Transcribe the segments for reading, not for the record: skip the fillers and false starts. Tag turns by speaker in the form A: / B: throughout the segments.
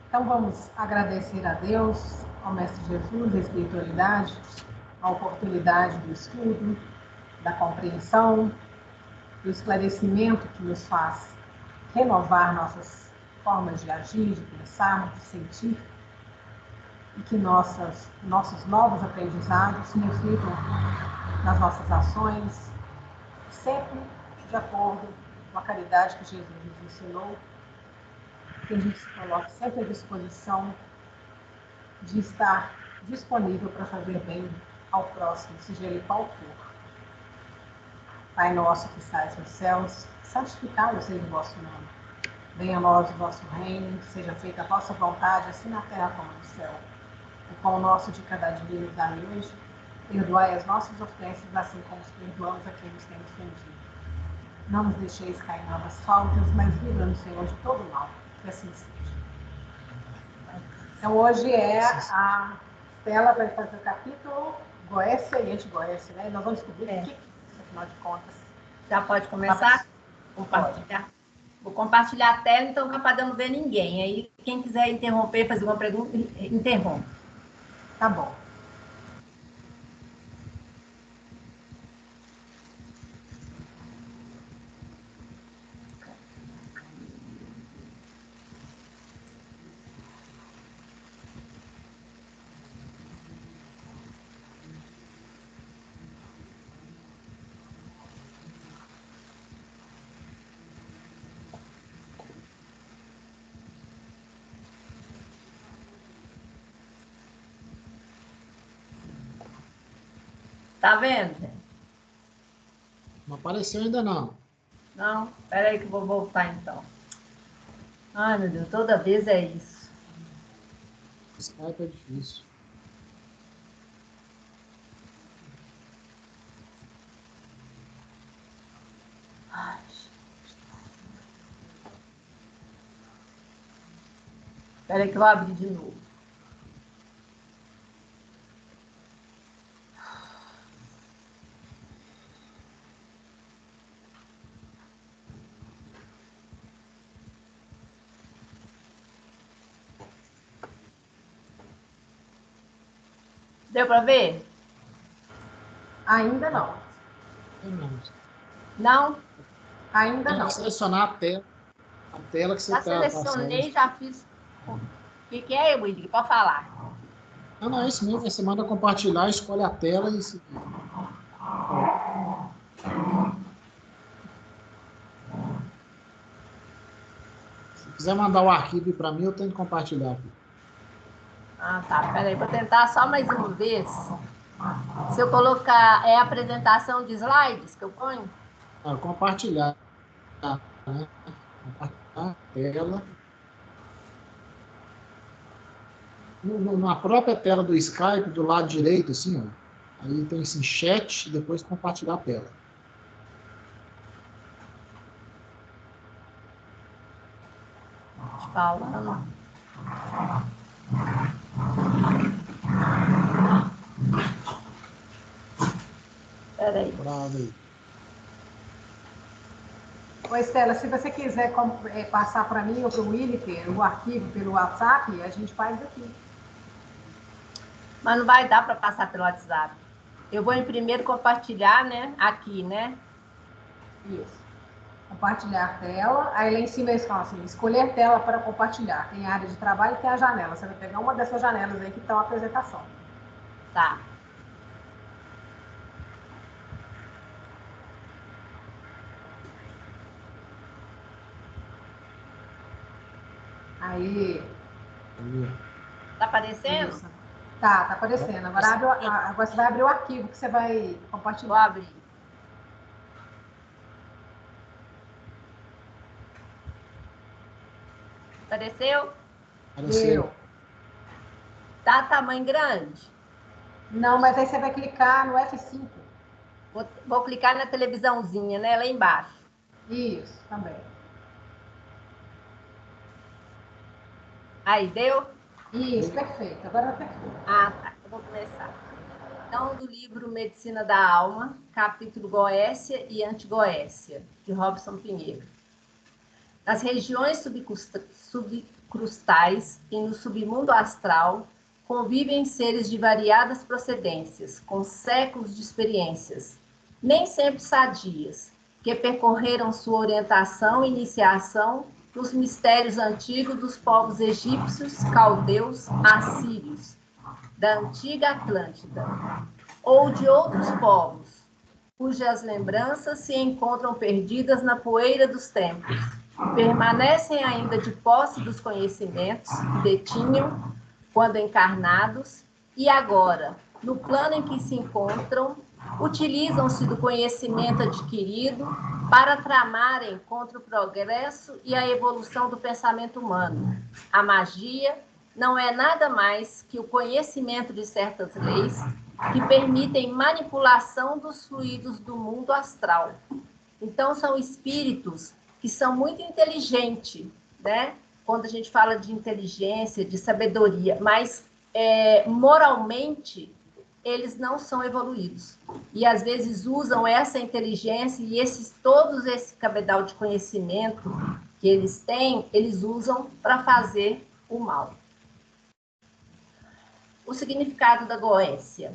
A: Então vamos agradecer a Deus, ao Mestre Jesus, a espiritualidade, a oportunidade do estudo, da compreensão, do esclarecimento que nos faz renovar nossas formas de agir, de pensar, de sentir, e que nossos novos aprendizados se reflitam nas nossas ações, sempre de acordo com a caridade que Jesus nos ensinou, que a gente se coloque sempre à disposição de estar disponível para fazer bem ao próximo, seja ele qual for. Pai nosso que estais nos céus, santificado seja o vosso nome. Venha a nós o vosso reino, seja feita a vossa vontade, assim na terra como no céu. O pão nosso de cada dia nos dai hoje. Perdoai as nossas ofensas, assim como os perdoamos a quem nos tem ofendido. Não nos deixeis cair em novas faltas, mas livra-nos, Senhor, de todo mal. Que assim seja. Então, hoje é a Stella vai fazer o capítulo Goécia e Anti-Goécia, né? Nós vamos descobrir o que, afinal de contas.
B: Já pode começar? Compartilhar. Vou compartilhar a tela, então não para não ver ninguém. Aí, quem quiser interromper, fazer uma pergunta, interrompe.
A: Tá bom.
B: Tá vendo?
C: Não apareceu ainda não.
B: Não? Espera aí que eu vou voltar então. Ai, meu Deus, toda vez é isso.
C: O Skype é difícil.
B: Ai, espera aí que eu vou abrir de novo. Deu para ver?
A: Ainda não.
B: Não?
A: Ainda
C: Tem
A: não.
C: que selecionar a tela que você
B: Já
C: está
B: selecionei,
C: passando.
B: já fiz. O que é, Willy? Pode falar.
C: Não, é isso mesmo. Você manda compartilhar, escolhe a tela e se... Se quiser mandar o arquivo para mim, eu tenho que compartilhar aqui.
B: Ah, tá. Peraí, vou tentar só mais uma vez. Se eu colocar, é a apresentação de slides que eu ponho?
C: Compartilhar, né? Compartilhar a tela. Na própria tela do Skype, do lado direito, assim, ó. Aí tem assim, chat, e depois compartilhar a tela.
B: Falando. Peraí.
C: Bravo aí.
A: Ô, Estela, se você quiser passar para mim ou para o Willy o arquivo pelo WhatsApp, a gente faz aqui.
B: Mas não vai dar para passar pelo WhatsApp. Eu vou primeiro compartilhar, né? Aqui, né?
A: Isso. Compartilhar a tela. Aí lá em cima eles falam assim, escolher tela para compartilhar. Tem a área de trabalho e tem a janela. Você vai pegar uma dessas janelas aí que está a apresentação.
B: Tá.
A: Aí.
B: Tá aparecendo?
A: Isso. Tá aparecendo. Agora você vai abrir o arquivo que você vai compartilhar.
B: Vou abrir. Apareceu?
A: Apareceu.
B: Tá tamanho grande?
A: Não, mas aí você vai clicar no F5.
B: Vou clicar na televisãozinha, né? Lá embaixo.
A: Isso, também.
B: Aí, deu?
A: Isso, perfeito. Agora é perfeito.
B: Ah, tá. Eu vou começar. Então, do livro Medicina da Alma, capítulo Goécia e Antigoécia, de Robson Pinheiro. Nas regiões subcrustais e no submundo astral, convivem seres de variadas procedências, com séculos de experiências, nem sempre sadias, que percorreram sua orientação e iniciação nos mistérios antigos dos povos egípcios, caldeus, assírios, da antiga Atlântida, ou de outros povos, cujas lembranças se encontram perdidas na poeira dos tempos, permanecem ainda de posse dos conhecimentos que detinham quando encarnados, e agora, no plano em que se encontram, utilizam-se do conhecimento adquirido para tramarem contra o progresso e a evolução do pensamento humano. A magia não é nada mais que o conhecimento de certas leis que permitem manipulação dos fluidos do mundo astral. Então, são espíritos que são muito inteligentes, né? Quando a gente fala de inteligência, de sabedoria, mas moralmente eles não são evoluídos. E às vezes usam essa inteligência e todo esse cabedal de conhecimento que eles têm, eles usam para fazer o mal. O significado da goécia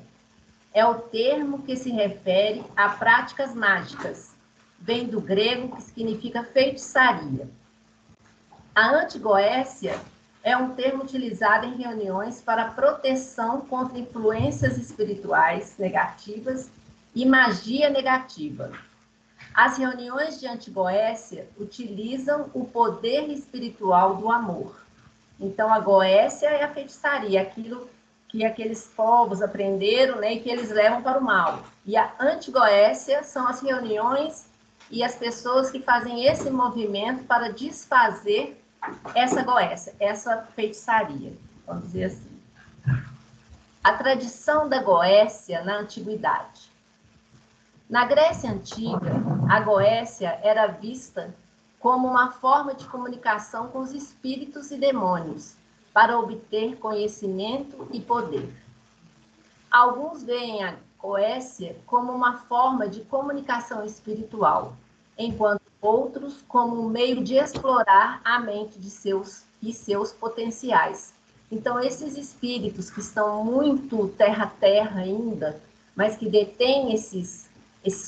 B: é o termo que se refere a práticas mágicas. Vem do grego, que significa feitiçaria. A antigoécia é um termo utilizado em reuniões para proteção contra influências espirituais negativas e magia negativa. As reuniões de antigoécia utilizam o poder espiritual do amor. Então, a goécia é a feitiçaria, aquilo que aqueles povos aprenderam, né, e que eles levam para o mal. E a antigoécia são as reuniões e as pessoas que fazem esse movimento para desfazer essa goécia, essa feitiçaria, vamos dizer assim. A tradição da goécia na antiguidade. Na Grécia Antiga, a goécia era vista como uma forma de comunicação com os espíritos e demônios, para obter conhecimento e poder. Alguns veem a goécia como uma forma de comunicação espiritual, enquanto outros como um meio de explorar a mente de seus potenciais. Então, esses espíritos que estão muito terra-terra ainda, mas que detêm esses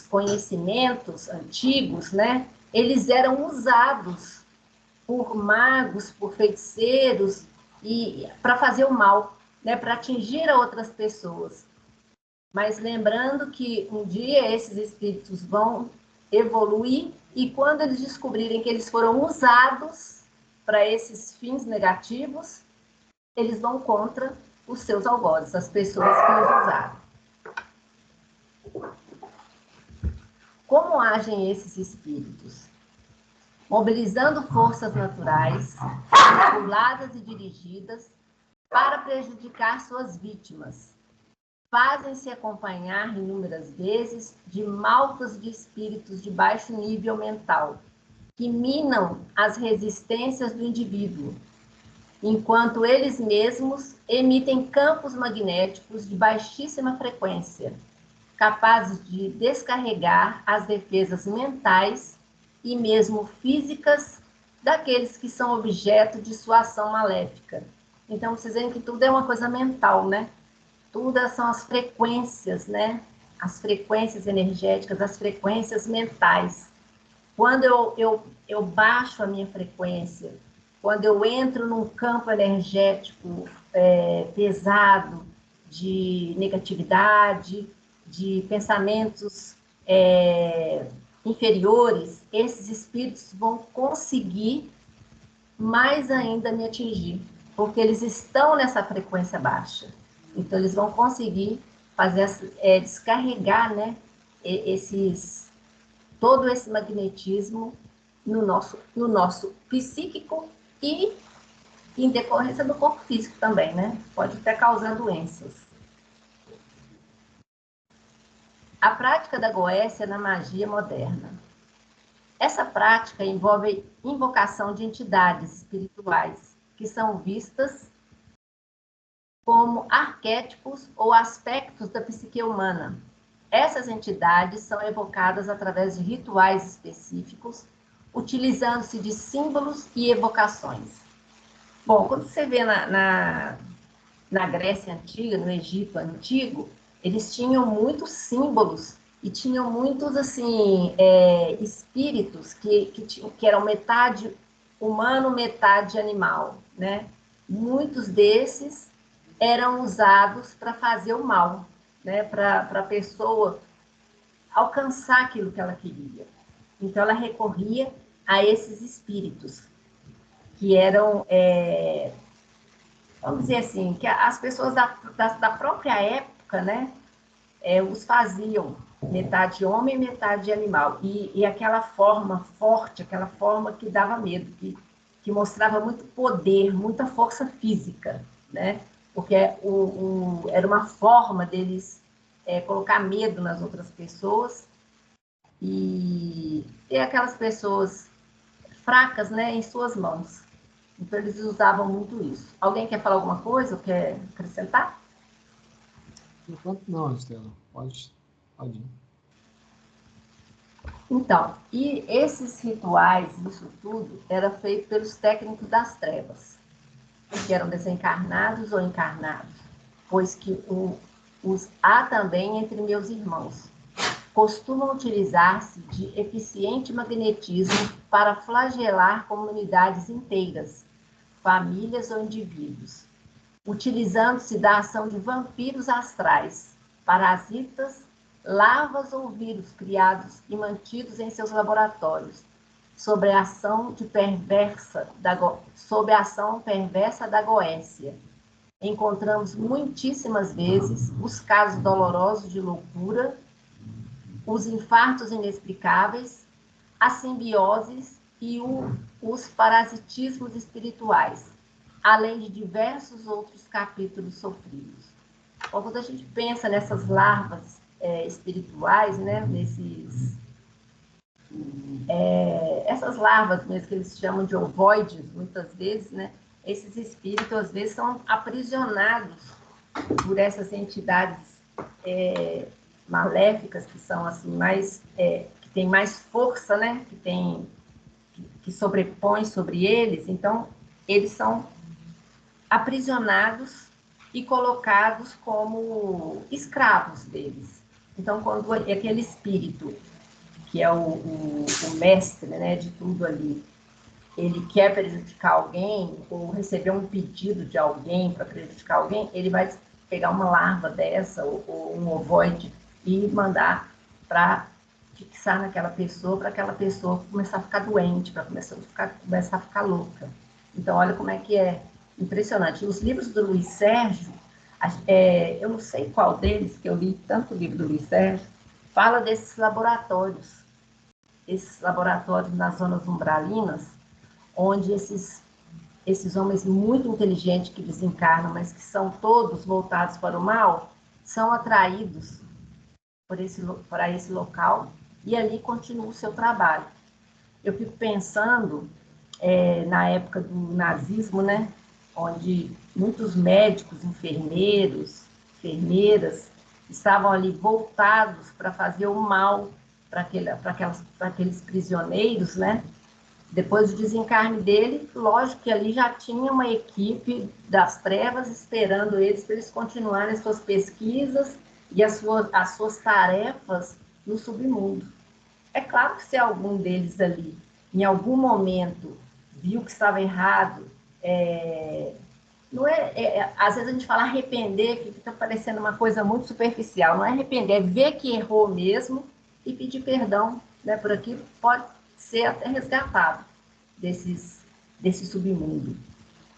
B: conhecimentos antigos, né? Eles eram usados por magos, por feiticeiros, e para fazer o mal, né? Para atingir a outras pessoas. Mas lembrando que um dia esses espíritos vão evoluir, e quando eles descobrirem que eles foram usados para esses fins negativos, eles vão contra os seus algozes, as pessoas que os usaram. Como agem esses espíritos? Mobilizando forças naturais, manipuladas e dirigidas para prejudicar suas vítimas. Fazem-se acompanhar inúmeras vezes de maltas de espíritos de baixo nível mental, que minam as resistências do indivíduo, enquanto eles mesmos emitem campos magnéticos de baixíssima frequência, capazes de descarregar as defesas mentais e mesmo físicas daqueles que são objeto de sua ação maléfica. Então, vocês veem que tudo é uma coisa mental, né? Tudo são as frequências, né? As frequências energéticas, as frequências mentais. Quando eu baixo a minha frequência, quando eu entro num campo energético pesado, de negatividade, de pensamentos inferiores, esses espíritos vão conseguir mais ainda me atingir, porque eles estão nessa frequência baixa. Então, eles vão conseguir fazer, descarregar, né, todo esse magnetismo no nosso psíquico e em decorrência do corpo físico também, né? Pode até causar doenças. A prática da goécia na magia moderna. Essa prática envolve invocação de entidades espirituais que são vistas como arquétipos ou aspectos da psique humana. Essas entidades são evocadas através de rituais específicos utilizando-se de símbolos e evocações. Bom, quando você vê na Grécia Antiga, no Egito Antigo, eles tinham muitos símbolos e tinham muitos, assim, espíritos que eram metade humano, metade animal, né? Muitos desses eram usados para fazer o mal, né? Para a pessoa alcançar aquilo que ela queria. Então, ela recorria a esses espíritos, que eram, vamos dizer assim, que as pessoas da própria época, né, os faziam metade homem, metade animal. E aquela forma forte, aquela forma que dava medo, que mostrava muito poder, muita força física, né? Porque era uma forma deles colocar medo nas outras pessoas e ter aquelas pessoas fracas, né, em suas mãos. Então, eles usavam muito isso. Alguém quer falar alguma coisa ou quer acrescentar?
C: Enquanto não, Estela. Pode ir.
B: Então, e esses rituais, isso tudo, era feito pelos técnicos das trevas, que eram desencarnados ou encarnados, pois que os há também entre meus irmãos. Costumam utilizar-se de eficiente magnetismo para flagelar comunidades inteiras, famílias ou indivíduos, utilizando-se da ação de vampiros astrais, parasitas, larvas ou vírus criados e mantidos em seus laboratórios, sob a ação perversa da Goécia. Encontramos muitíssimas vezes os casos dolorosos de loucura, os infartos inexplicáveis, as simbioses e os parasitismos espirituais, além de diversos outros capítulos sofridos. Então, quando a gente pensa nessas larvas espirituais, né, essas larvas mesmo que eles chamam de ovoides, muitas vezes, né, esses espíritos às vezes são aprisionados por essas entidades maléficas que são assim mais que têm mais força, né, que sobrepõe sobre eles. Então eles são aprisionados e colocados como escravos deles. Então, quando aquele espírito, que é o mestre, né, de tudo ali, ele quer prejudicar alguém ou receber um pedido de alguém para prejudicar alguém, ele vai pegar uma larva dessa ou um ovoide e mandar para fixar naquela pessoa, para aquela pessoa começar a ficar doente, para começar a ficar louca. Então, olha como é que é impressionante. Os livros do Luiz Sérgio, eu não sei qual deles, que eu li tanto livro do Luiz Sérgio, fala desses laboratórios nas zonas umbralinas, onde esses homens muito inteligentes que desencarnam, mas que são todos voltados para o mal, são atraídos para esse local e ali continua o seu trabalho. Eu fico pensando na época do nazismo, né, onde muitos médicos, enfermeiros, enfermeiras estavam ali voltados para fazer o mal para aqueles prisioneiros, né? Depois do desencarne dele, lógico que ali já tinha uma equipe das trevas esperando eles para eles continuarem as suas pesquisas e as suas tarefas no submundo. É claro que se algum deles ali, em algum momento, viu que estava errado, não às vezes a gente fala arrepender, que fica parecendo uma coisa muito superficial. Não é arrepender, é ver que errou mesmo e pedir perdão, né, por aquilo, pode ser até resgatado desse submundo.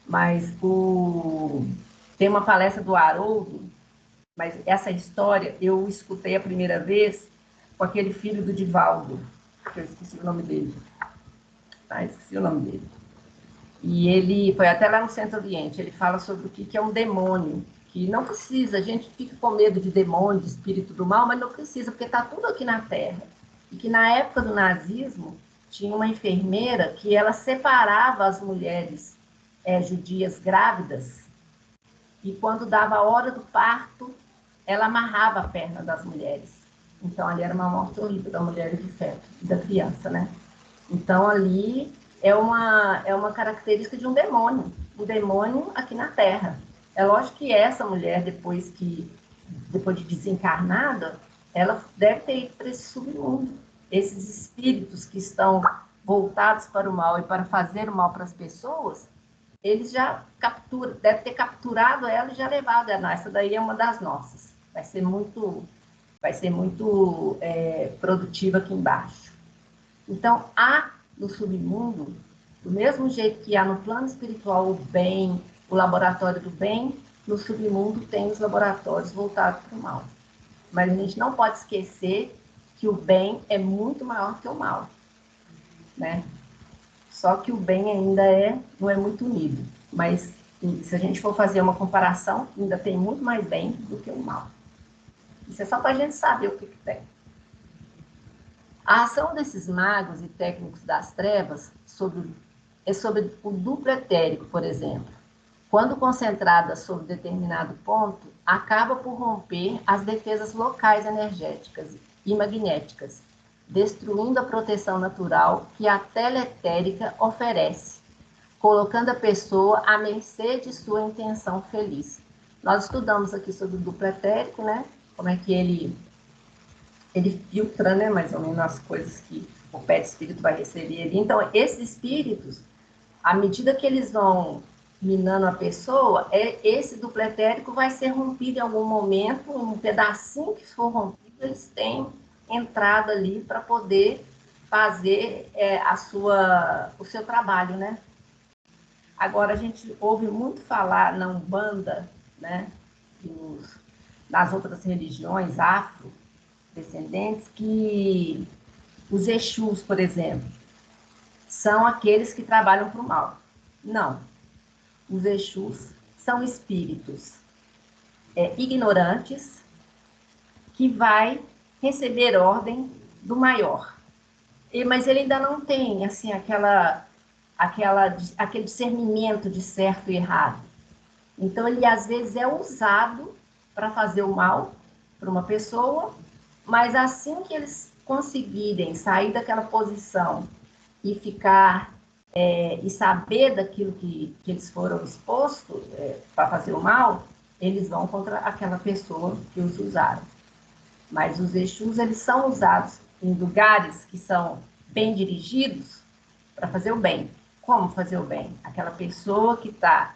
B: Mas tem uma palestra do Haroldo, mas essa história eu escutei a primeira vez com aquele filho do Divaldo, que eu esqueci o nome dele. Esqueci o nome dele. E ele foi até lá no Centro Oriente, ele fala sobre o que é um demônio, que não precisa, a gente fica com medo de demônio, de espírito do mal, mas não precisa, porque está tudo aqui na Terra. E que na época do nazismo, tinha uma enfermeira que ela separava as mulheres judias grávidas, e quando dava a hora do parto, ela amarrava a perna das mulheres. Então, ali era uma morte horrível da mulher e do feto, e da criança, né? Então, ali é uma característica de um demônio aqui na Terra. É lógico que essa mulher, depois de desencarnada, ela deve ter ido para esse submundo. Esses espíritos que estão voltados para o mal e para fazer o mal para as pessoas, eles já deve ter capturado ela e já levado ela. Essa daí é uma das nossas. Vai ser muito produtiva aqui embaixo. Então, há no submundo, do mesmo jeito que há no plano espiritual o bem, o laboratório do bem, no submundo tem os laboratórios voltados para o mal. Mas a gente não pode esquecer que o bem é muito maior que o mal, né? Só que o bem ainda não é muito unido. Mas se a gente for fazer uma comparação, ainda tem muito mais bem do que o mal. Isso é só para a gente saber o que tem. A ação desses magos e técnicos das trevas é sobre o duplo etérico, por exemplo. Quando concentrada sobre determinado ponto, acaba por romper as defesas locais energéticas e magnéticas, destruindo a proteção natural que a teletérica oferece, colocando a pessoa à mercê de sua intenção feliz. Nós estudamos aqui sobre o duplo etérico, né? Como é que ele filtra, né, mais ou menos as coisas que o pé de espírito vai receber ali. Então, esses espíritos, à medida que eles vão minando a pessoa, esse duplo etérico vai ser rompido em algum momento, um pedacinho que for rompido, eles têm entrada ali para poder fazer o seu trabalho, né? Agora, a gente ouve muito falar na Umbanda, né, nas outras religiões afrodescendentes, que os Exus, por exemplo, são aqueles que trabalham para o mal. Não. Os Exus são espíritos ignorantes que vai receber ordem do maior. Mas ele ainda não tem assim aquele discernimento de certo e errado. Então ele às vezes é usado para fazer o mal para uma pessoa, mas assim que eles conseguirem sair daquela posição e ficar e saber daquilo que eles foram expostos para fazer o mal, eles vão contra aquela pessoa que os usaram. Mas os Exus, eles são usados em lugares que são bem dirigidos para fazer o bem. Como fazer o bem? Aquela pessoa que está,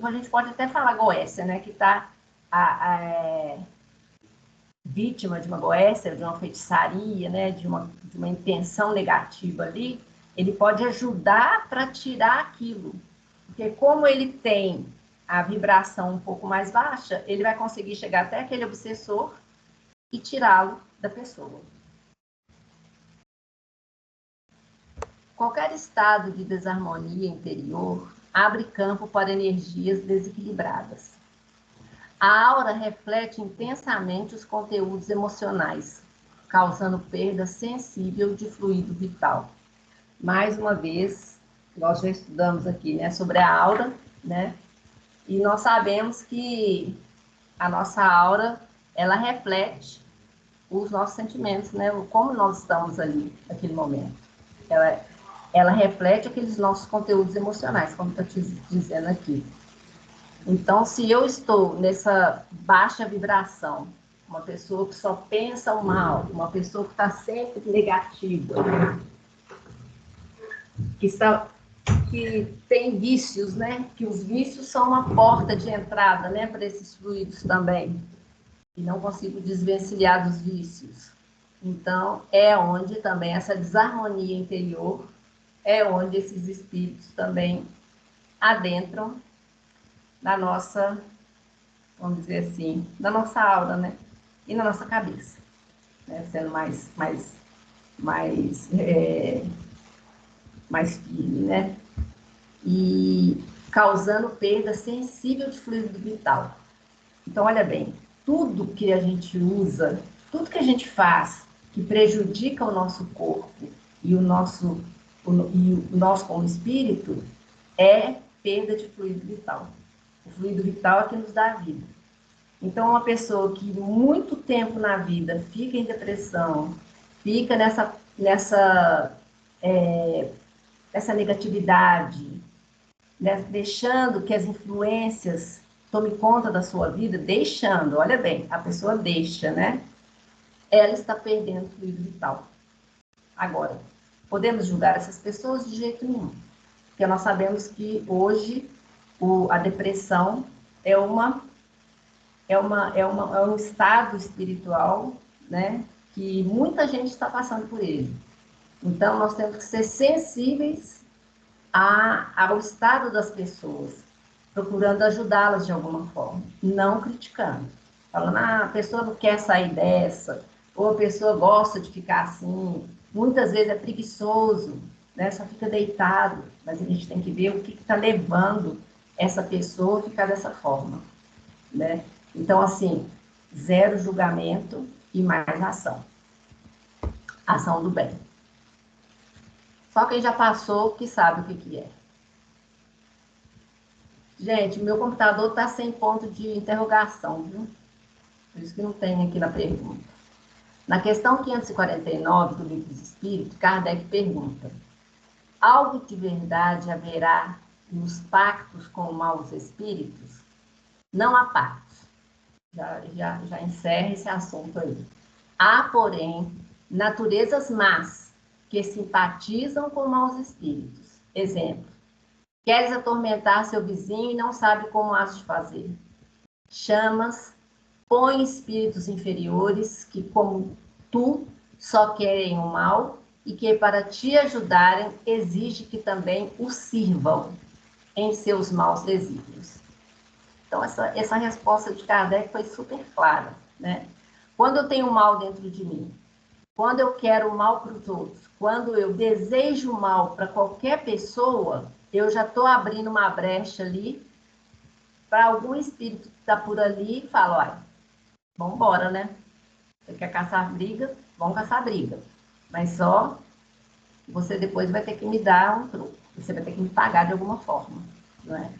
B: a gente pode até falar goécia, né? Que está vítima de uma goécia, de uma feitiçaria, né? De uma intenção negativa ali, ele pode ajudar para tirar aquilo. Porque como ele tem a vibração um pouco mais baixa, ele vai conseguir chegar até aquele obsessor e tirá-lo da pessoa. Qualquer estado de desarmonia interior abre campo para energias desequilibradas. A aura reflete intensamente os conteúdos emocionais, causando perda sensível de fluido vital. Mais uma vez, nós já estudamos aqui, né, sobre a aura, né? E nós sabemos que a nossa aura, ela reflete os nossos sentimentos, né? Como nós estamos ali naquele momento. Ela reflete aqueles nossos conteúdos emocionais, como estou te dizendo aqui. Então, se eu estou nessa baixa vibração, uma pessoa que só pensa o mal, uma pessoa que está sempre negativa, que tem vícios, né? Que os vícios são uma porta de entrada, né, para esses fluidos também. E não consigo desvencilhar dos vícios. Então, é onde também essa desarmonia interior, é onde esses espíritos também adentram na nossa, vamos dizer assim, na nossa aura, né? E na nossa cabeça, né? Sendo mais firme, né? E causando perda sensível de fluido vital. Então, olha bem, tudo que a gente usa, tudo que a gente faz que prejudica o nosso corpo e o nosso como espírito é perda de fluido vital. O fluido vital é que nos dá a vida. Então, uma pessoa que muito tempo na vida fica em depressão, fica nessa essa negatividade, né? Deixando que as influências tomem conta da sua vida, deixando, olha bem, a pessoa deixa, né? Ela está perdendo fluido vital. Agora, podemos julgar essas pessoas de jeito nenhum, porque nós sabemos que hoje a depressão é um estado espiritual, né, que muita gente está passando por ele. Então, nós temos que ser sensíveis ao estado das pessoas, procurando ajudá-las de alguma forma, não criticando. Falando, a pessoa não quer sair dessa, ou a pessoa gosta de ficar assim, muitas vezes é preguiçoso, né? Só fica deitado, mas a gente tem que ver o que está levando essa pessoa a ficar dessa forma, né? Então, assim, zero julgamento e mais ação. Ação do bem. Só quem já passou que sabe o que é. Gente, meu computador está sem ponto de interrogação, viu? Por isso que não tem aqui na pergunta. Na questão 549 do Livro dos Espíritos, Kardec pergunta: algo de verdade haverá nos pactos com maus espíritos? Não há pactos. Já encerra esse assunto aí. Há, porém, naturezas más que simpatizam com maus espíritos. Exemplo: queres atormentar seu vizinho e não sabe como has de fazer. Chamas, põe espíritos inferiores que, como tu, só querem o mal e que, para te ajudarem, exige que também o sirvam em seus maus desígnios. Então, essa resposta de Kardec foi super clara, né? Quando eu tenho mal dentro de mim, quando eu quero o mal para os outros, quando eu desejo o mal para qualquer pessoa, eu já estou abrindo uma brecha ali para algum espírito que está por ali e fala: olha, vamos embora, né? Você quer caçar briga? Vamos caçar briga. Mas só você depois vai ter que me dar um troco. Você vai ter que me pagar de alguma forma, não é?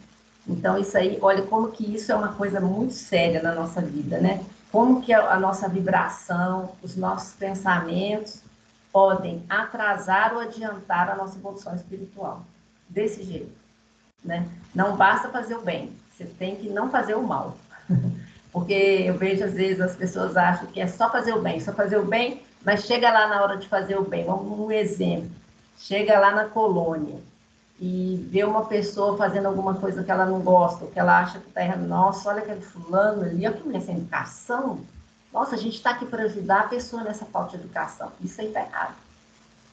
B: Então, isso aí, olha como que isso é uma coisa muito séria na nossa vida, né? Como que a nossa vibração, os nossos pensamentos podem atrasar ou adiantar a nossa evolução espiritual. Desse jeito, né? Não basta fazer o bem, você tem que não fazer o mal. Porque eu vejo, às vezes, as pessoas acham que é só fazer o bem, mas chega lá na hora de fazer o bem. Vamos um exemplo. Chega lá na colônia e vê uma pessoa fazendo alguma coisa que ela não gosta, que ela acha que está errado. Nossa, olha aquele fulano ali, olha que mulher sem educação. Nossa, a gente está aqui para ajudar a pessoa nessa falta de educação. Isso aí está errado,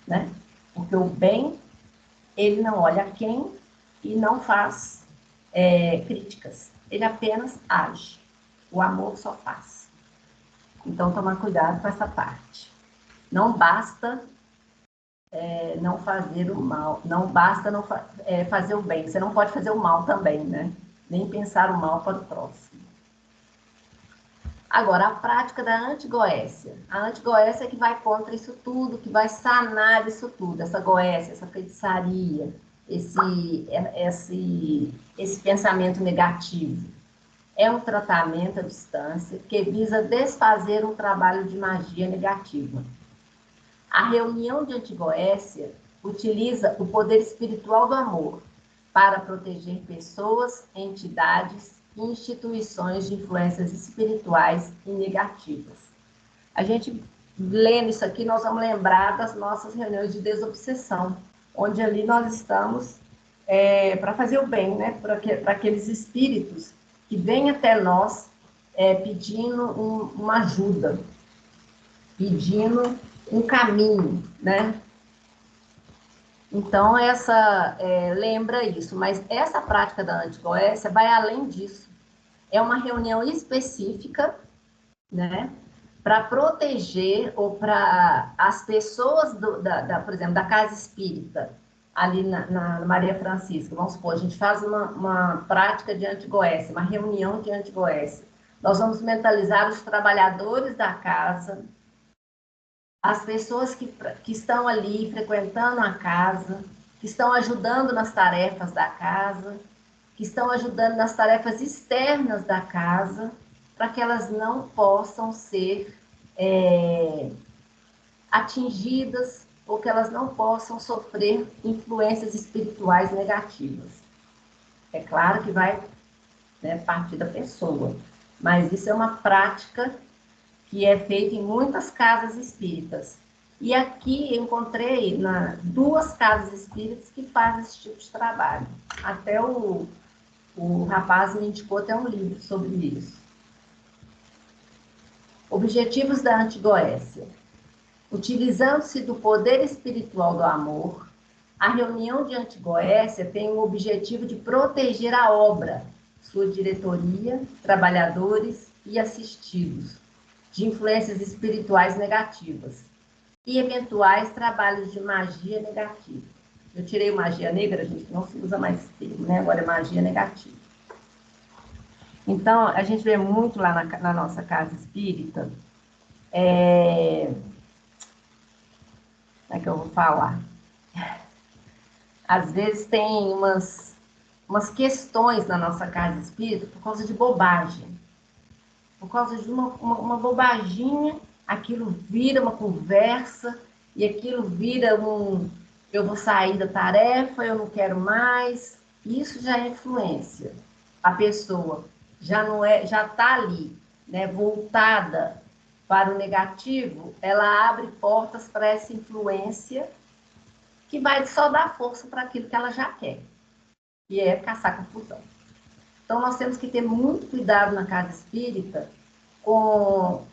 B: né? Porque o bem, ele não olha quem e não faz críticas. Ele apenas age. O amor só faz. Então, tomar cuidado com essa parte. Não basta não fazer o mal, não basta não fazer o bem. Você não pode fazer o mal também, né? Nem pensar o mal para o próximo. Agora, a prática da antigoécia. A antigoécia é que vai contra isso tudo, que vai sanar isso tudo. Essa goécia, essa feitiçaria, esse pensamento negativo. É um tratamento à distância que visa desfazer um trabalho de magia negativa. A reunião de antigoécia utiliza o poder espiritual do amor para proteger pessoas, entidades e instituições de influências espirituais e negativas. A gente, lendo isso aqui, nós vamos lembrar das nossas reuniões de desobsessão, onde ali nós estamos para fazer o bem, né? Para aqueles espíritos que vêm até nós pedindo uma ajuda, pedindo um caminho, né? Então, lembra isso, mas essa prática da antigoécia vai além disso. É uma reunião específica, né? Para proteger ou para as pessoas, por exemplo, da casa espírita, ali na Maria Francisca, vamos supor, a gente faz uma prática de antigoécia, uma reunião de antigoécia. Nós vamos mentalizar os trabalhadores da casa, as pessoas que estão ali frequentando a casa, que estão ajudando nas tarefas da casa, que estão ajudando nas tarefas externas da casa, para que elas não possam ser atingidas ou que elas não possam sofrer influências espirituais negativas. É claro que vai, né, partir da pessoa, mas isso é uma prática que é feita em muitas casas espíritas. E aqui encontrei duas casas espíritas que fazem esse tipo de trabalho. Até o rapaz me indicou até um livro sobre isso. Objetivos da Antigoécia. Utilizando-se do poder espiritual do amor, a reunião de Antigoécia tem o objetivo de proteger a obra, sua diretoria, trabalhadores e assistidos, de influências espirituais negativas e eventuais trabalhos de magia negativa. Eu tirei magia negra, gente, não se usa mais esse termo, né? Agora é magia negativa. Então, a gente vê muito lá na nossa casa espírita, como é que eu vou falar? Às vezes tem umas questões na nossa casa espírita por causa de bobagem. Por causa de uma bobaginha, aquilo vira uma conversa, e aquilo vira eu vou sair da tarefa, eu não quero mais. Isso já é influência. A pessoa já está ali, né, voltada para o negativo, ela abre portas para essa influência que vai só dar força para aquilo que ela já quer, que é caçar confusão. Então, nós temos que ter muito cuidado na casa espírita com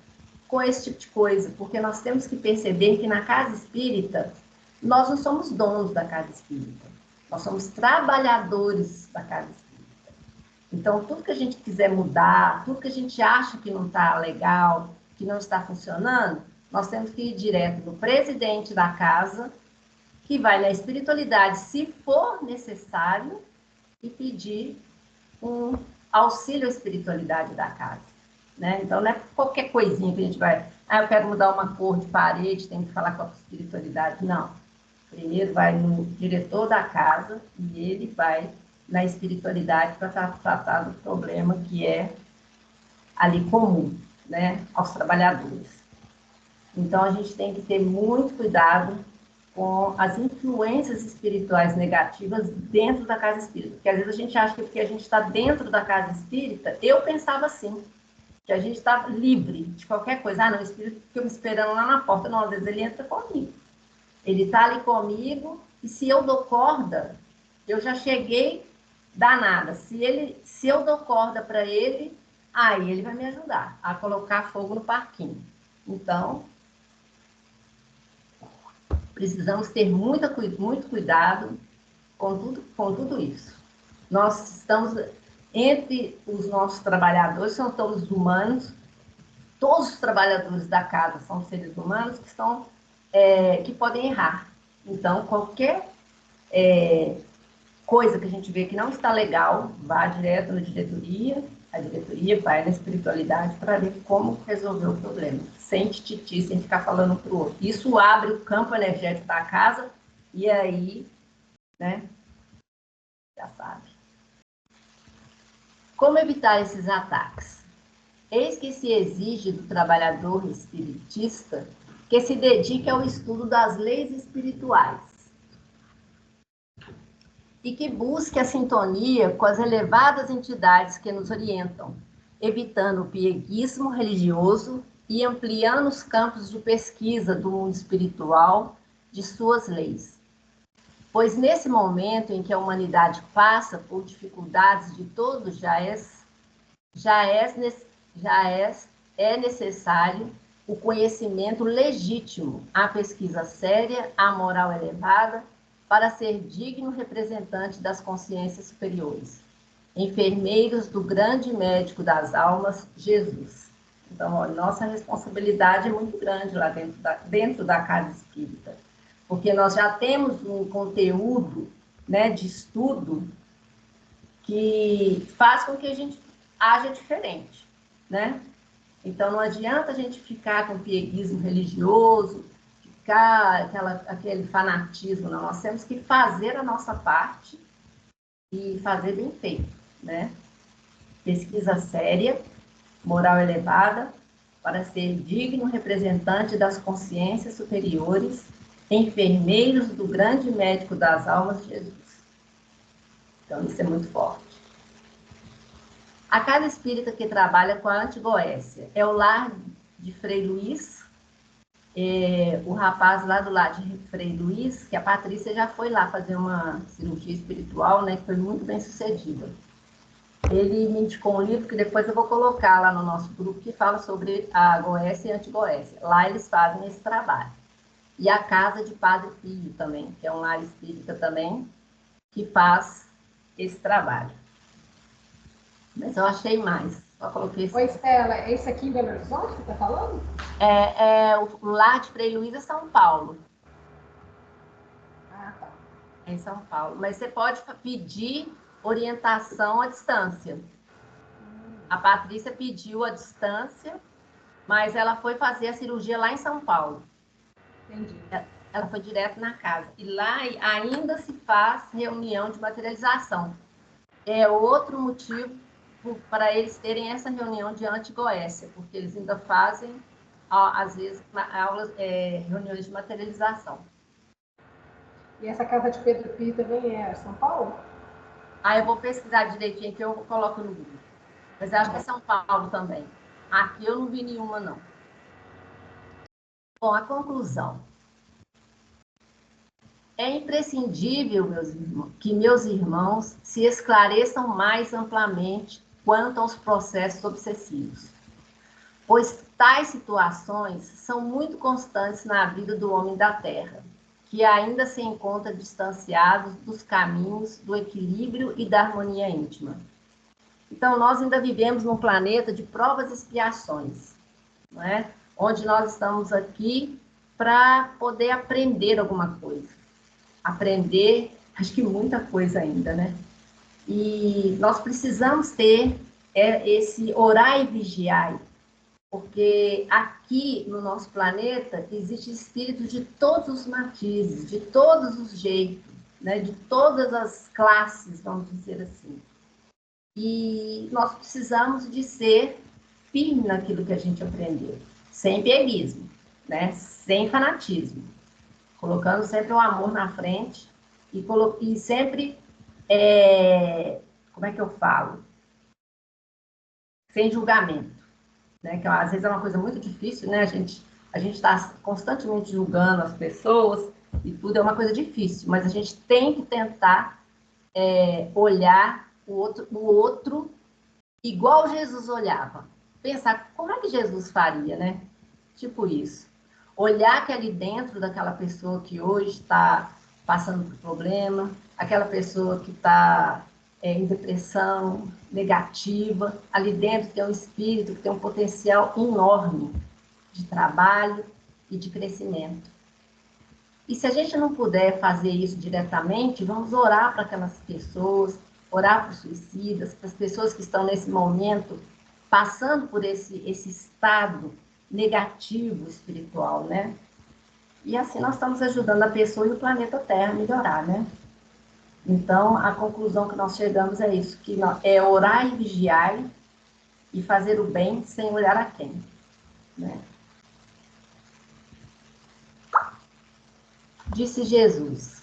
B: esse tipo de coisa, porque nós temos que perceber que na casa espírita, nós não somos donos da casa espírita, nós somos trabalhadores da casa espírita. Então, tudo que a gente quiser mudar, tudo que a gente acha que não está legal, que não está funcionando, nós temos que ir direto do presidente da casa, que vai na espiritualidade, se for necessário, e pedir um auxílio à espiritualidade da casa, né? Então, não é qualquer coisinha que a gente vai... eu quero mudar uma cor de parede, tem que falar com a espiritualidade. Não. Primeiro vai no diretor da casa e ele vai na espiritualidade para tratar do problema que é ali comum, né, aos trabalhadores. Então, a gente tem que ter muito cuidado com as influências espirituais negativas dentro da casa espírita. Porque às vezes a gente acha que porque a gente está dentro da casa espírita, eu pensava assim, que a gente está livre de qualquer coisa. Não, o espírito fica me esperando lá na porta. Não, às vezes ele entra comigo. Ele está ali comigo e se eu dou corda, eu já cheguei danada. Se eu dou corda para ele, aí ele vai me ajudar a colocar fogo no parquinho. Então, precisamos ter muito cuidado com tudo isso. Nós estamos, entre os nossos trabalhadores, são todos humanos, todos os trabalhadores da casa são seres humanos que podem errar. Então, qualquer coisa que a gente vê que não está legal, vá direto na diretoria, a diretoria vai na espiritualidade para ver como resolver o problema, sem tititi, sem ficar falando um para o outro. Isso abre o campo energético da casa e aí, né, já sabe. Como evitar esses ataques? Eis que se exige do trabalhador espiritista que se dedique ao estudo das leis espirituais e que busque a sintonia com as elevadas entidades que nos orientam, evitando o pieguismo religioso e ampliando os campos de pesquisa do mundo espiritual de suas leis. Pois nesse momento em que a humanidade passa por dificuldades de todos, é necessário o conhecimento legítimo, a pesquisa séria, a moral elevada, para ser digno representante das consciências superiores, enfermeiros do grande médico das almas, Jesus. Então, nossa responsabilidade é muito grande lá dentro da casa espírita, porque nós já temos um conteúdo, né, de estudo que faz com que a gente haja diferente, né? Então, não adianta a gente ficar com pieguismo religioso, aquele fanatismo, não. Nós temos que fazer a nossa parte e fazer bem feito, né? Pesquisa séria, moral elevada, para ser digno representante das consciências superiores, enfermeiros do grande médico das almas, Jesus. Então, isso é muito forte. A casa espírita que trabalha com a Antigoécia é o lar de Frei Luiz, o rapaz lá do lar de Frei Luiz, que a Patrícia já foi lá fazer uma cirurgia espiritual, né, que foi muito bem sucedida. Ele me indicou um livro que depois eu vou colocar lá no nosso grupo, que fala sobre a Goécia e a Antigoécia. Lá eles fazem esse trabalho. E a casa de Padre Pio também, que é um lar espírita também, que faz esse trabalho. Mas eu achei mais. Só coloquei esse.
A: Oi, Estela, esse aqui em Belo Horizonte que você está falando?
B: O lar de Frei Luiz é São Paulo.
A: Ah, tá.
B: É em São Paulo. Mas você pode pedir orientação à distância. A Patrícia pediu à distância, mas ela foi fazer a cirurgia lá em São Paulo.
A: Entendi.
B: Ela foi direto na casa. E lá ainda se faz reunião de materialização. É outro motivo para eles terem essa reunião de Antigoécia, porque eles ainda fazem, às vezes, reuniões de materialização.
A: E essa casa de Pedro Pio também é São Paulo?
B: Aí eu vou pesquisar direitinho que eu coloco no Google. Mas eu acho que é São Paulo também. Aqui eu não vi nenhuma, não. Bom, a conclusão. É imprescindível, que meus irmãos se esclareçam mais amplamente quanto aos processos obsessivos, pois tais situações são muito constantes na vida do homem da Terra, que ainda se encontra distanciado dos caminhos do equilíbrio e da harmonia íntima. Então, nós ainda vivemos num planeta de provas e expiações, não é? Onde nós estamos aqui para poder aprender alguma coisa. Aprender, acho que muita coisa ainda, né? E nós precisamos ter esse orar e vigiar, porque aqui no nosso planeta existe espíritos de todos os matizes, de todos os jeitos, né? De todas as classes, vamos dizer assim. E nós precisamos de ser firme naquilo que a gente aprendeu, sem pieguismo, né? Sem fanatismo, colocando sempre o amor na frente e sempre, como é que eu falo? Sem julgamento, né? Que às vezes é uma coisa muito difícil, né? A gente está constantemente julgando as pessoas e tudo é uma coisa difícil, mas a gente tem que tentar olhar o outro igual Jesus olhava. Pensar como é que Jesus faria, né? Tipo isso. Olhar que ali dentro daquela pessoa que hoje está passando por problema, aquela pessoa que está em depressão negativa, ali dentro tem um espírito que tem um potencial enorme de trabalho e de crescimento. E se a gente não puder fazer isso diretamente, vamos orar para aquelas pessoas, orar para os suicidas, para as pessoas que estão nesse momento passando por esse estado negativo espiritual, né? E assim nós estamos ajudando a pessoa e o planeta Terra a melhorar, né? Então, a conclusão que nós chegamos é isso, que é orar e vigiar e fazer o bem sem olhar a quem, né? Disse Jesus,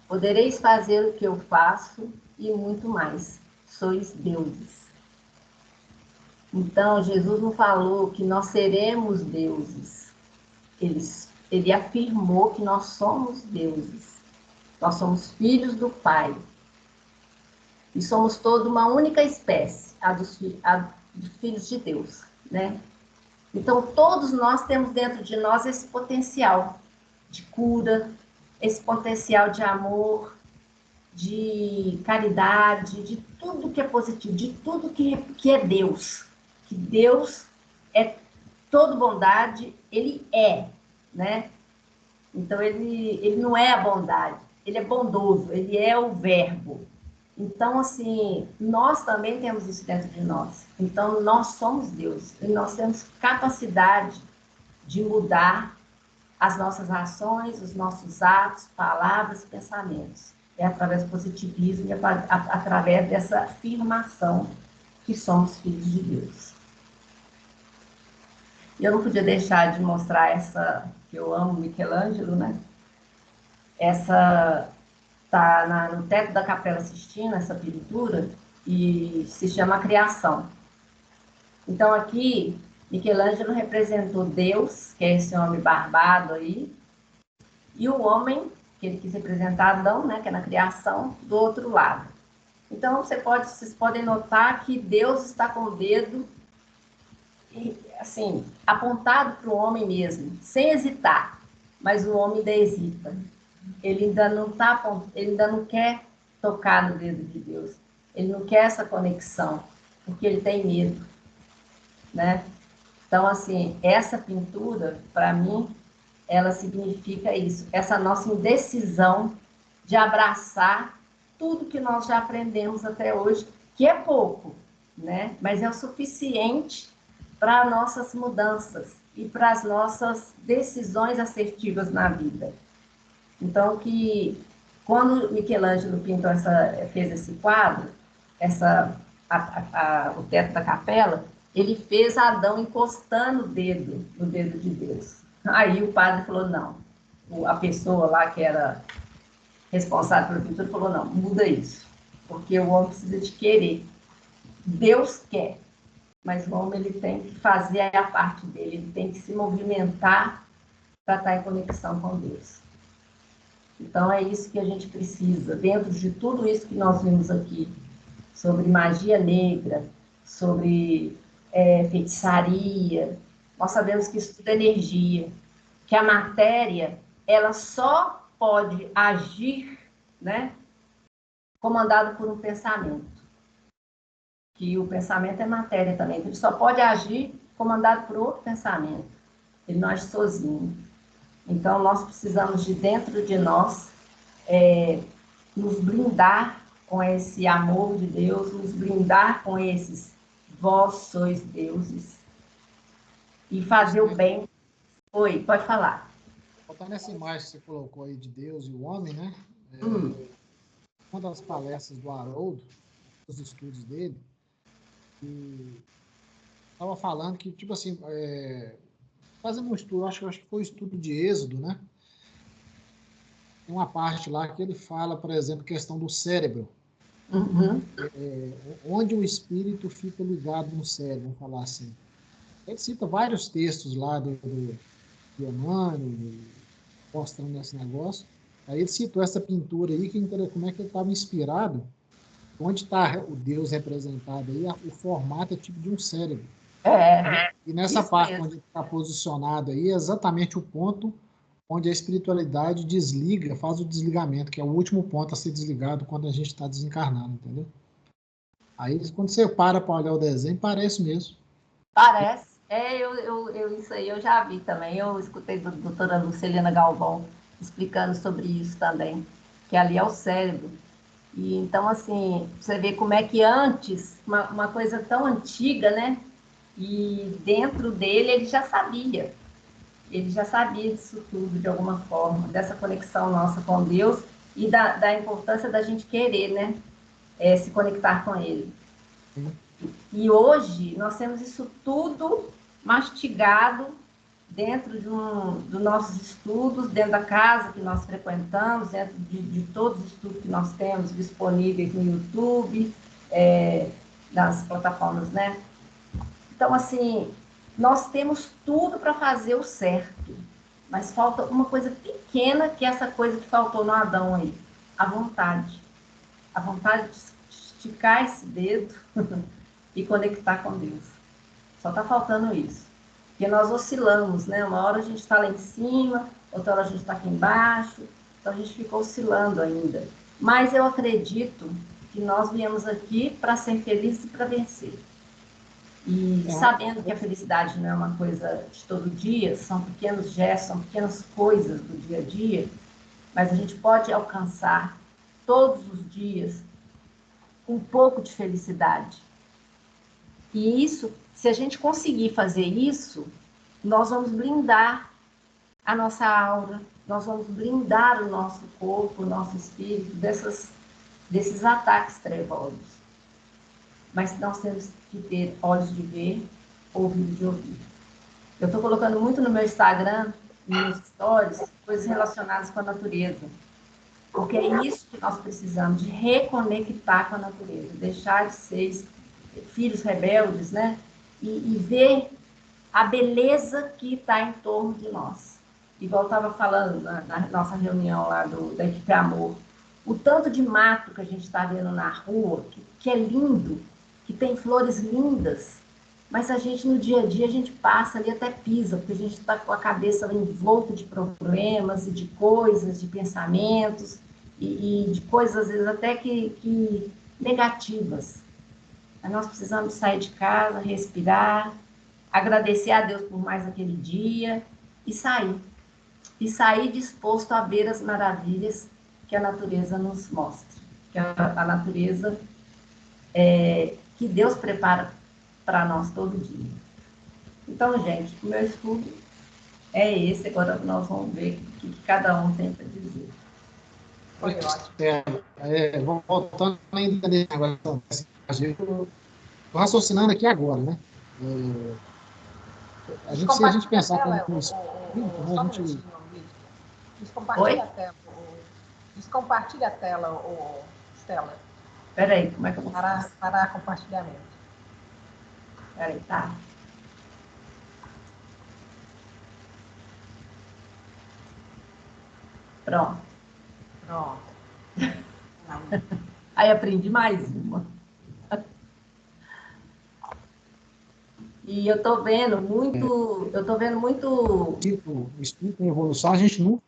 B: podereis fazer o que eu faço e muito mais, sois deuses. Então, Jesus não falou que nós seremos deuses. Ele afirmou que nós somos deuses. Nós somos filhos do Pai. E somos toda uma única espécie, a dos filhos de Deus, né? Então, todos nós temos dentro de nós esse potencial de cura, esse potencial de amor, de caridade, de tudo que é positivo, de tudo que é Deus. Que Deus é toda bondade, ele é, né? Então, ele não é a bondade, ele é bondoso, ele é o verbo. Então, assim, nós também temos isso dentro de nós. Então, nós somos Deus e nós temos capacidade de mudar as nossas ações, os nossos atos, palavras, pensamentos. É através do positivismo e através dessa afirmação que somos filhos de Deus. E eu não podia deixar de mostrar essa, que eu amo Michelangelo, né? Essa está no teto da Capela Sistina, essa pintura, e se chama Criação. Então, aqui, Michelangelo representou Deus, que é esse homem barbado aí, e o homem, que ele quis representar Adão, né, que é na criação, do outro lado. Então, vocês podem notar que Deus está com o dedo, assim, apontado para o homem mesmo, sem hesitar, mas o homem ainda hesita. Ele ainda não quer tocar no dedo de Deus. Ele não quer essa conexão, porque ele tem medo, né? Então, assim, essa pintura, para mim, ela significa isso, essa nossa indecisão de abraçar tudo que nós já aprendemos até hoje, que é pouco, né? Mas é o suficiente para nossas mudanças e para as nossas decisões assertivas na vida. Então, que quando Michelangelo fez esse quadro, o teto da capela, ele fez Adão encostando o dedo no dedo de Deus. Aí o padre falou, não. A pessoa lá que era responsável pela pintura falou, não, muda isso. Porque o homem precisa de querer. Deus quer, mas o homem ele tem que fazer a parte dele, ele tem que se movimentar para estar em conexão com Deus. Então, é isso que a gente precisa, dentro de tudo isso que nós vimos aqui, sobre magia negra, sobre feitiçaria, nós sabemos que isso tudo é energia, que a matéria, ela só pode agir, né, comandado por um pensamento. Que o pensamento é matéria também, então ele só pode agir comandado por outro pensamento, ele não age sozinho. Então, nós precisamos de dentro de nós nos blindar com esse amor de Deus, nos blindar com esses vós sois deuses e fazer o bem. Oi, pode falar.
C: Voltando nessa imagem que você colocou aí de Deus e o homem, né? Uma das palestras do Haroldo, os estudos dele, estava falando que, tipo assim, fazendo um estudo, acho que foi o estudo de Êxodo, né? Tem uma parte lá que ele fala, por exemplo, questão do cérebro. Onde o espírito fica ligado no cérebro, vamos falar assim. Ele cita vários textos lá do Emmanuel, mostrando esse negócio. Aí ele citou essa pintura aí, como é que ele estava inspirado, onde está o Deus representado aí, o formato é tipo de um cérebro. E nessa parte mesmo, onde ele está posicionado aí, é exatamente o ponto onde a espiritualidade desliga, faz o desligamento, que é o último ponto a ser desligado quando a gente está desencarnando, entendeu? Aí, quando você para olhar o desenho, parece mesmo.
B: Parece. Isso aí eu já vi também. Eu escutei da doutora Lucilena Galvão explicando sobre isso também, que ali é o cérebro. E então, assim, você vê como é que antes, uma coisa tão antiga, né? E dentro dele ele já sabia. Ele já sabia disso tudo, de alguma forma, dessa conexão nossa com Deus e da importância da gente querer, né? Se conectar com Ele. E hoje nós temos isso tudo mastigado dentro dos nossos estudos, dentro da casa que nós frequentamos, dentro de todos os estudos que nós temos disponíveis no YouTube, nas plataformas, né? Então, assim, nós temos tudo para fazer o certo, mas falta uma coisa pequena, que é essa coisa que faltou no Adão aí, a vontade. A vontade de esticar esse dedo e conectar com Deus. Só está faltando isso. Porque nós oscilamos, né? Uma hora a gente está lá em cima, outra hora a gente está aqui embaixo, então a gente fica oscilando ainda. Mas eu acredito que nós viemos aqui para ser felizes e para vencer. E sabendo que a felicidade não é uma coisa de todo dia, são pequenos gestos, são pequenas coisas do dia a dia, mas a gente pode alcançar todos os dias um pouco de felicidade. E isso, se a gente conseguir fazer isso, nós vamos blindar a nossa aura, nós vamos blindar o nosso corpo, o nosso espírito desses ataques trevosos. Mas nós temos que ter olhos de ver, ouvido de ouvir. Eu estou colocando muito no meu Instagram, nos stories, coisas relacionadas com a natureza. Porque é isso que nós precisamos, de reconectar com a natureza, deixar de ser filhos rebeldes, né? E ver a beleza que está em torno de nós. Igual eu estava falando na nossa reunião lá da Equipe Amor, o tanto de mato que a gente está vendo na rua, que é lindo, que tem flores lindas, mas a gente no dia a dia a gente passa ali até pisa, porque a gente está com a cabeça envolta de problemas e de coisas, de pensamentos e de coisas às vezes até que negativas. Mas nós precisamos sair de casa, respirar, agradecer a Deus por mais aquele dia e sair. E sair disposto a ver as maravilhas que a natureza nos mostra. Que a natureza que Deus prepara para nós todo dia. Então, gente, o meu estudo é esse. Agora nós vamos ver o que cada um tem para dizer.
A: Foi ótimo.
C: Voltando ainda nesse negócio, estou raciocinando aqui agora, né? Se a gente pensar como um espírito, né,
A: Só
C: a
A: um
C: gente...
A: minutinho, descompartilha a tela. Descompartilha a tela, Stella.
B: Peraí, como é que eu vou
A: fazer? Parar compartilhamento.
B: Peraí, tá. Pronto. Aí aprendi mais uma. E eu tô vendo muito.
C: Tipo, o espírito em evolução, a gente nunca...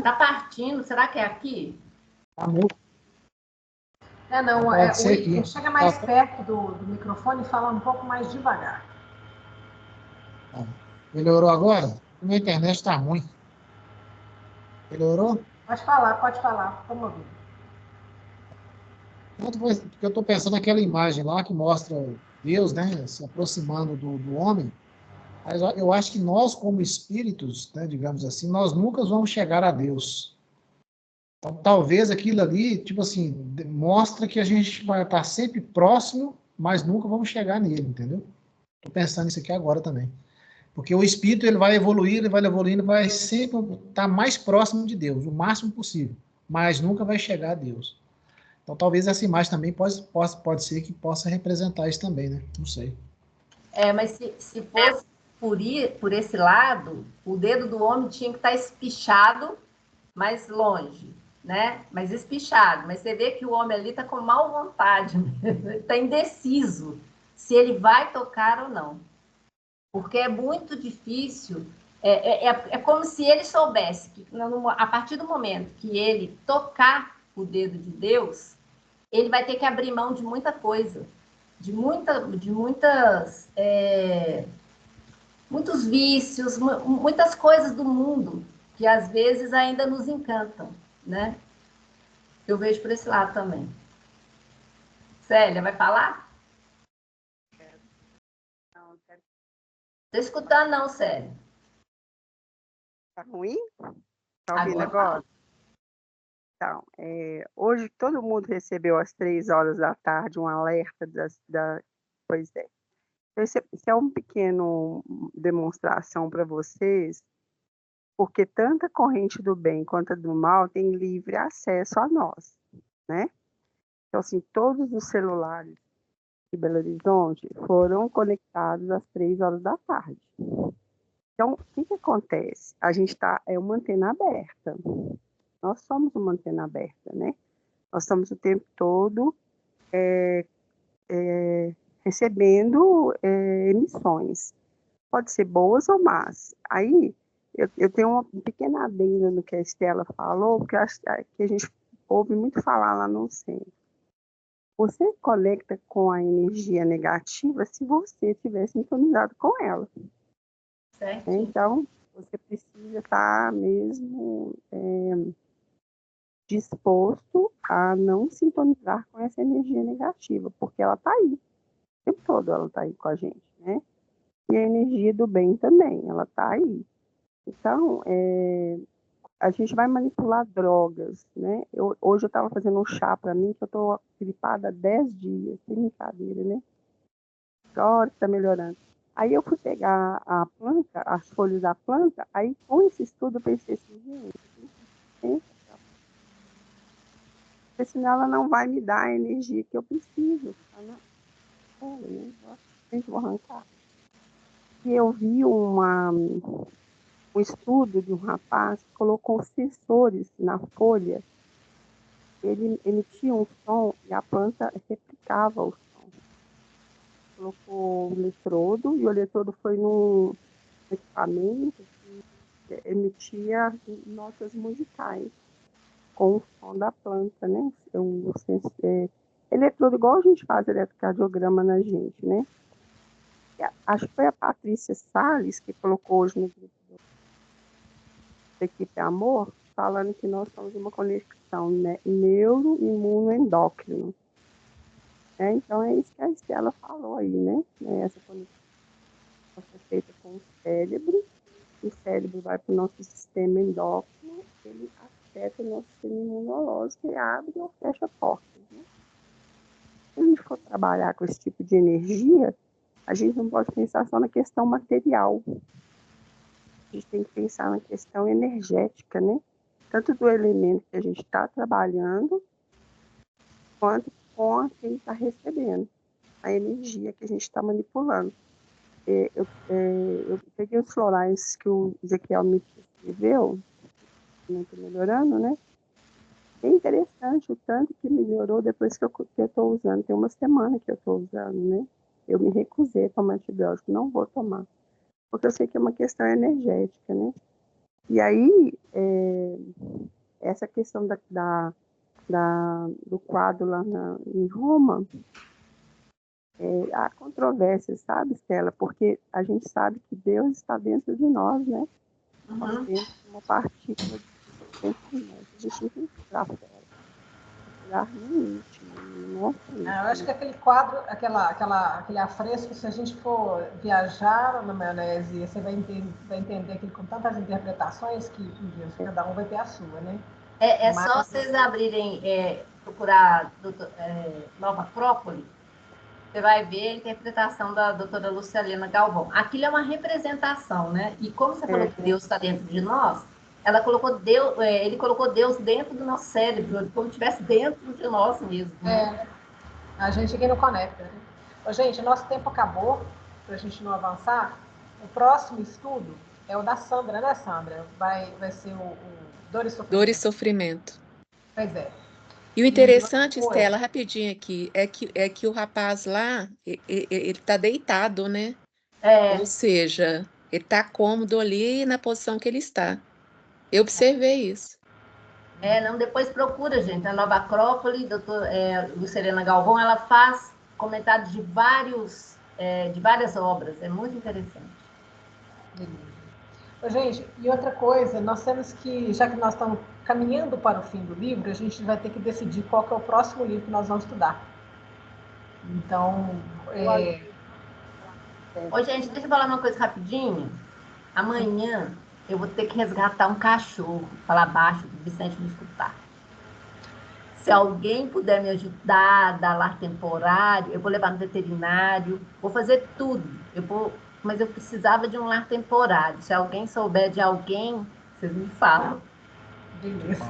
B: Tá partindo, será que é aqui?
C: Tá muito...
A: Não,
C: Pode ser aqui.
A: Chega mais perto do microfone e fala um pouco mais devagar.
C: Melhorou agora? Minha internet está ruim. Melhorou?
A: Pode falar. Vamos ouvir.
C: Porque eu estou pensando naquela imagem lá que mostra Deus, né, se aproximando do homem. Mas eu acho que nós, como espíritos, né, digamos assim, nós nunca vamos chegar a Deus. Então, talvez aquilo ali, tipo assim, mostra que a gente vai estar sempre próximo, mas nunca vamos chegar nele, entendeu? Estou pensando nisso aqui agora também. Porque o espírito ele vai evoluindo, vai sempre estar mais próximo de Deus, o máximo possível, mas nunca vai chegar a Deus. Então, talvez essa imagem também pode ser que possa representar isso também, né? Não sei.
B: Mas se fosse por esse lado, o dedo do homem tinha que estar espichado mais longe, né? Mas espichado. Mas você vê que o homem ali está com mal vontade, está indeciso se ele vai tocar ou não. Porque é muito difícil. É como se ele soubesse que, a partir do momento que ele tocar o dedo de Deus, ele vai ter que abrir mão de muita coisa, de muitos vícios, muitas coisas do mundo que às vezes ainda nos encantam, né? Eu vejo por esse lado também. Célia, vai falar?
D: Não,
B: Tô escutando não, Célia.
D: tá ruim? Tá ouvindo agora? Então, hoje todo mundo recebeu às 3 horas da tarde um alerta Pois é. Esse é um pequeno demonstração para vocês, porque tanto a corrente do bem quanto a do mal tem livre acesso a nós, né? Então, assim, todos os celulares de Belo Horizonte foram conectados às 3 horas da tarde. Então, o que acontece? A gente é uma antena aberta. Nós somos uma antena aberta, né? Nós estamos o tempo todo recebendo emissões. Pode ser boas ou más. Aí, eu tenho uma pequena adenda no que a Estela falou, porque que a gente ouve muito falar lá no centro. Você conecta com a energia negativa se você estiver sintonizado com ela.
B: Certo.
D: Então, você precisa estar mesmo disposto a não sintonizar com essa energia negativa, porque ela está aí. O tempo todo ela está aí com a gente, né? E a energia do bem também, ela está aí. Então, a gente vai manipular drogas, né? Hoje eu estava fazendo um chá para mim, que eu estou gripada há 10 dias, sem brincadeira, né? Agora está melhorando. Aí eu fui pegar a planta, as folhas da planta, aí com esse estudo eu pensei assim, gente, né? Porque senão ela não vai me dar a energia que eu preciso. Né? Eu acho que vou arrancar. E eu vi um estudo de um rapaz que colocou sensores na folha. Ele emitia um som e a planta replicava o som. Colocou o eletrodo e o eletrodo foi num equipamento que emitia notas musicais com o som da planta, né? Eletrodo igual a gente faz eletrocardiograma na gente, né? Acho que foi a Patrícia Salles que colocou hoje no grupo da equipe Amor, falando que nós temos uma conexão, né, neuro-imunoendócrino. Então, é isso que a Estela falou aí, né? Essa conexão é feita com o cérebro vai para o nosso sistema endócrino, ele afeta o nosso sistema imunológico e abre ou fecha portas. Né? Se a gente for trabalhar com esse tipo de energia, a gente não pode pensar só na questão material. A gente tem que pensar na questão energética, né? Tanto do elemento que a gente está trabalhando, quanto com quem está recebendo, a energia que a gente está manipulando. Eu peguei os florais que o Ezequiel me escreveu, muito melhorando, né? É interessante o tanto que melhorou depois que eu estou usando. Tem uma semana que eu estou usando, né? Eu me recusei a tomar antibiótico, não vou tomar. Porque eu sei que é uma questão energética, né? E aí, essa questão do quadro lá em Roma, há controvérsia, sabe, Stella? Porque a gente sabe que Deus está dentro de nós, né? Nós temos uma partícula dentro de nós. A gente não tem que tirar fora. Tirar no íntimo, no nosso íntimo.
A: Eu acho que aquele quadro, aquele afresco, se a gente for viajar na maionese, você vai entender aquilo com tantas interpretações que cada um vai ter a sua, né?
B: Mas só vocês abrirem, procurar Nova Acrópole, você vai ver a interpretação da doutora Lucilena Galvão. Aquilo é uma representação, né? E como você falou que Deus está dentro de nós, ele colocou Deus dentro do nosso cérebro, como se estivesse dentro de nós mesmo. Né?
A: A gente aqui não conecta. Né? Gente, nosso tempo acabou, para a gente não avançar. O próximo estudo é o da Sandra, né, Sandra? Vai ser o Dor e Sofrimento.
E: Dor e Sofrimento.
A: Pois é.
E: E o interessante, Estela, rapidinho aqui, é que o rapaz lá, ele está deitado, né? Ou seja, ele está cômodo ali na posição que ele está. Eu observei isso.
B: Não, depois procura, gente. A Nova Acrópole, Lucilena Galvão, ela faz comentários de várias obras. É muito interessante.
A: Gente, e outra coisa, nós temos que, já que nós estamos caminhando para o fim do livro, a gente vai ter que decidir qual que é o próximo livro que nós vamos estudar. Então,
B: Ô, gente, deixa eu falar uma coisa rapidinho. Amanhã eu vou ter que resgatar um cachorro, falar baixo, do Vicente me escutar. Se alguém puder me ajudar, dar lar temporário, eu vou levar no veterinário, vou fazer tudo. Mas eu precisava de um lar temporário. Se alguém souber de alguém, vocês me falam.
A: Beleza.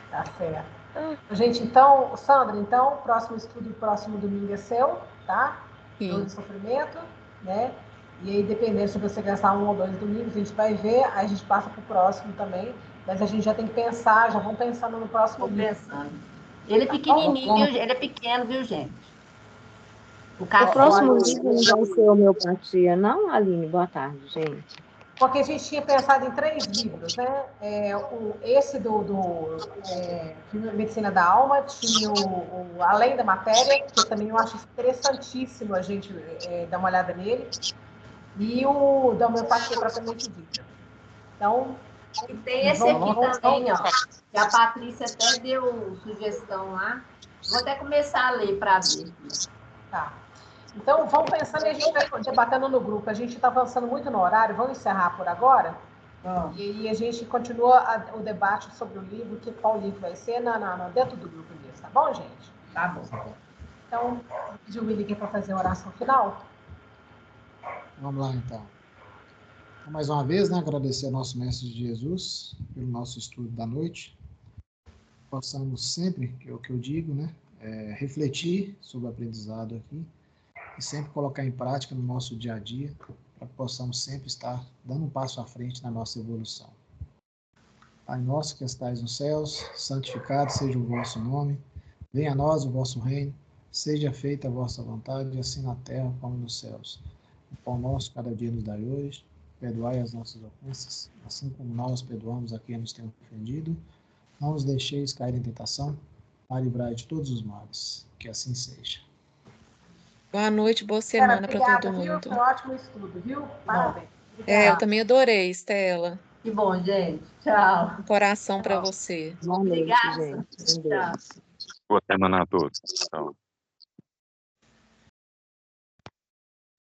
A: Tá certo. Gente, então, Sandra, o próximo estudo, próximo domingo é seu, tá? Dor e Sofrimento, né? E aí, dependendo se você gastar 1 ou 2 domingos, a gente vai ver, aí a gente passa pro próximo também, mas a gente já tem que pensar, já vamos pensando no próximo livro.
B: Pensando. Ele é pequenininho, viu? Ele é pequeno, viu, gente?
F: O próximo livro não vai ser homeopatia, não, Aline? Boa tarde, gente.
A: Porque a gente tinha pensado em 3 livros, né? Esse de Medicina da Alma, tinha o Além da Matéria, que também eu acho interessantíssimo a gente dar uma olhada nele, e o da homeopatia propriamente dita. Então,
B: e tem esse aqui também, ó, que a Patrícia até deu sugestão lá. Vou até começar a ler para ver.
A: Tá. Então, vamos pensando e a gente vai debatendo no grupo. A gente está avançando muito no horário, vamos encerrar por agora? E aí a gente continua o debate sobre o livro, qual livro vai ser dentro do grupo mesmo, tá bom, gente?
B: Tá bom.
A: Então, vou pedir o Willi para fazer a oração final.
C: Vamos lá, então. Mais uma vez, né, agradecer ao nosso Mestre Jesus pelo nosso estudo da noite. Possamos sempre, que é o que eu digo, né, refletir sobre o aprendizado aqui e sempre colocar em prática no nosso dia a dia, para que possamos sempre estar dando um passo à frente na nossa evolução. Pai nosso que estais nos céus, santificado seja o vosso nome, venha a nós o vosso reino, seja feita a vossa vontade, assim na terra como nos céus. O pão nosso cada dia nos dai hoje, perdoai as nossas ofensas, assim como nós perdoamos a quem nos tem ofendido. Não nos deixeis cair em tentação, mas livrai de todos os males. Que assim seja.
E: Boa noite, boa semana para todo mundo.
A: Foi um ótimo estudo, viu? Parabéns. Obrigada.
E: Eu também adorei, Estela.
B: Que bom, gente. Tchau.
E: Um coração para você.
F: Boa noite, gente.
B: Tchau.
G: Boa semana a todos. Tchau.